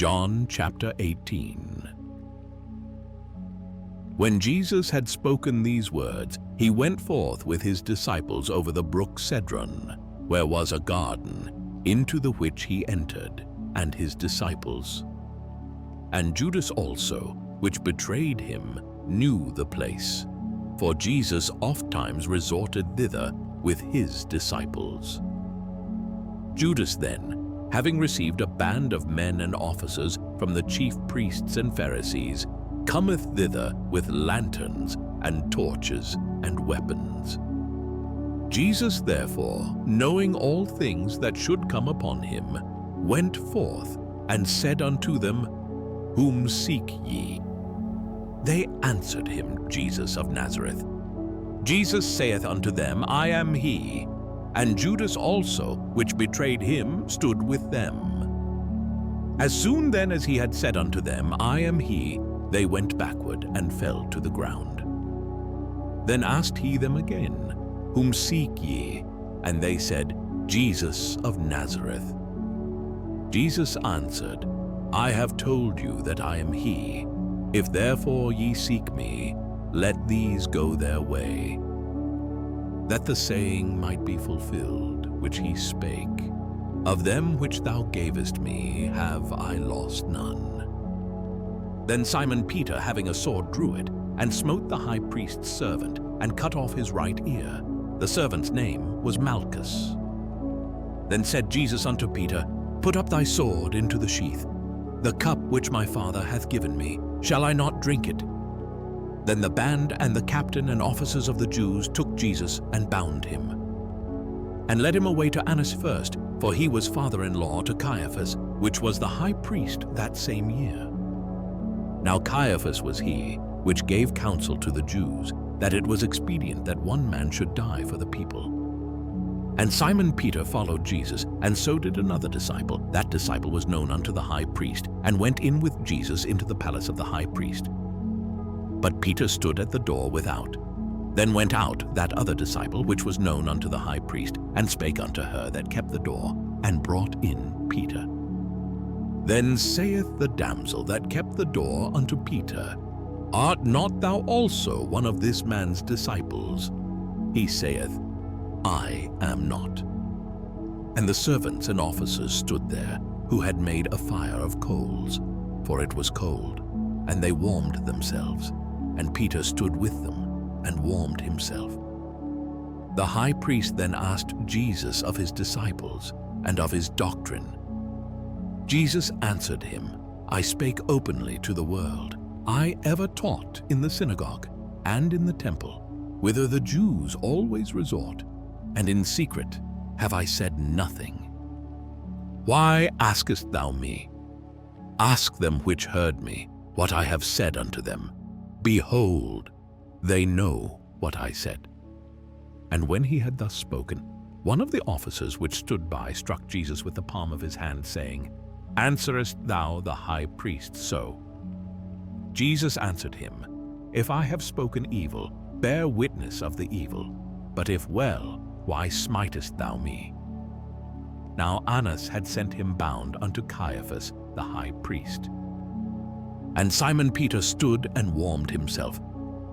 John chapter 18. When Jesus had spoken these words, he went forth with his disciples over the brook Cedron, where was a garden, into the which he entered, and his disciples. And Judas also, which betrayed him, knew the place, for Jesus ofttimes resorted thither with his disciples. Judas then, having received a band of men and officers from the chief priests and Pharisees, cometh thither with lanterns and torches and weapons. Jesus therefore, knowing all things that should come upon him, went forth and said unto them, Whom seek ye? They answered him, Jesus of Nazareth. Jesus saith unto them, I am he. And Judas also, which betrayed him, stood with them. As soon then as he had said unto them, I am he, they went backward and fell to the ground. Then asked he them again, Whom seek ye? And they said, Jesus of Nazareth. Jesus answered, I have told you that I am he. If therefore ye seek me, let these go their way. That the saying might be fulfilled, which he spake, Of them which thou gavest me have I lost none. Then Simon Peter, having a sword, drew it, and smote the high priest's servant, and cut off his right ear. The servant's name was Malchus. Then said Jesus unto Peter, Put up thy sword into the sheath. The cup which my Father hath given me, shall I not drink it? Then the band and the captain and officers of the Jews took Jesus and bound him, and led him away to Annas first, for he was father-in-law to Caiaphas, which was the high priest that same year. Now Caiaphas was he which gave counsel to the Jews, that it was expedient that one man should die for the people. And Simon Peter followed Jesus, and so did another disciple. That disciple was known unto the high priest, and went in with Jesus into the palace of the high priest. But Peter stood at the door without. Then went out that other disciple, which was known unto the high priest, and spake unto her that kept the door, and brought in Peter. Then saith the damsel that kept the door unto Peter, Art not thou also one of this man's disciples? He saith, I am not. And the servants and officers stood there, who had made a fire of coals, for it was cold, and they warmed themselves. And Peter stood with them, and warmed himself. The high priest then asked Jesus of his disciples, and of his doctrine. Jesus answered him, I spake openly to the world. I ever taught in the synagogue, and in the temple, whither the Jews always resort, and in secret have I said nothing. Why askest thou me? Ask them which heard me, what I have said unto them. Behold, they know what I said. And when he had thus spoken, one of the officers which stood by struck Jesus with the palm of his hand, saying, Answerest thou the high priest so? Jesus answered him, If I have spoken evil, bear witness of the evil. But if well, why smitest thou me? Now Annas had sent him bound unto Caiaphas the high priest. And Simon Peter stood and warmed himself.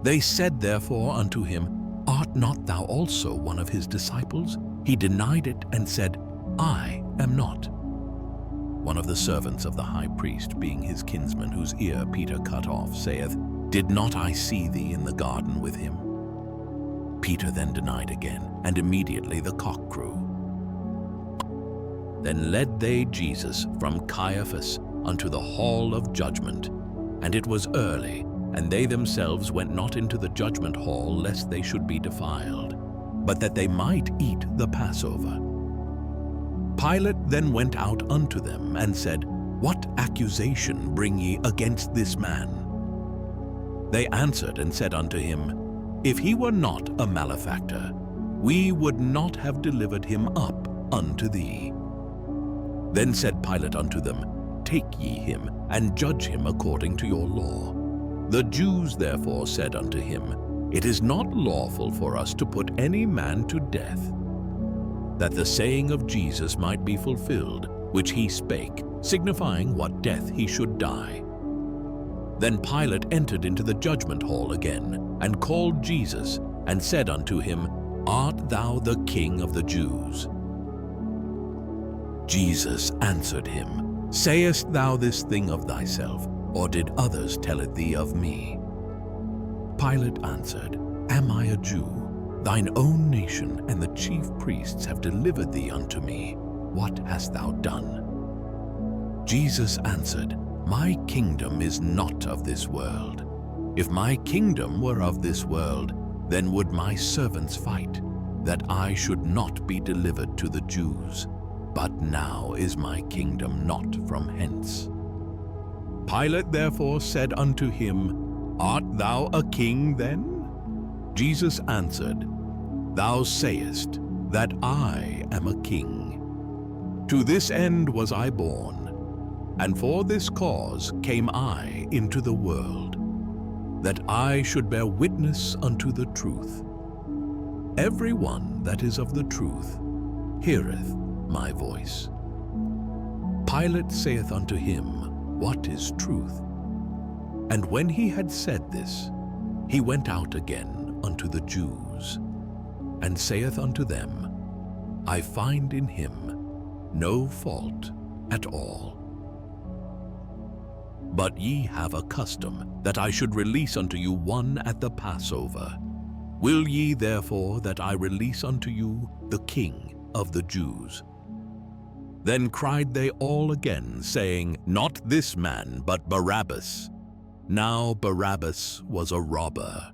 They said therefore unto him, Art not thou also one of his disciples? He denied it and said, I am not. One of the servants of the high priest, being his kinsman, whose ear Peter cut off, saith, Did not I see thee in the garden with him? Peter then denied again, and immediately the cock crew. Then led they Jesus from Caiaphas unto the hall of judgment. And it was early, and they themselves went not into the judgment hall, lest they should be defiled, but that they might eat the Passover. Pilate then went out unto them, and said, What accusation bring ye against this man? They answered and said unto him, If he were not a malefactor, we would not have delivered him up unto thee. Then said Pilate unto them, Take ye him, and judge him according to your law. The Jews therefore said unto him, It is not lawful for us to put any man to death, that the saying of Jesus might be fulfilled, which he spake, signifying what death he should die. Then Pilate entered into the judgment hall again, and called Jesus, and said unto him, Art thou the King of the Jews? Jesus answered him, Sayest thou this thing of thyself, or did others tell it thee of me? Pilate answered, Am I a Jew? Thine own nation and the chief priests have delivered thee unto me. What hast thou done? Jesus answered, My kingdom is not of this world. If my kingdom were of this world, then would my servants fight, that I should not be delivered to the Jews. But now is my kingdom not from hence. Pilate therefore said unto him, Art thou a king then? Jesus answered, Thou sayest that I am a king. To this end was I born, and for this cause came I into the world, that I should bear witness unto the truth. Every one that is of the truth heareth my voice. Pilate saith unto him, What is truth? And when he had said this, he went out again unto the Jews, and saith unto them, I find in him no fault at all. But ye have a custom that I should release unto you one at the Passover. Will ye therefore that I release unto you the King of the Jews? Then cried they all again, saying, Not this man, but Barabbas. Now Barabbas was a robber.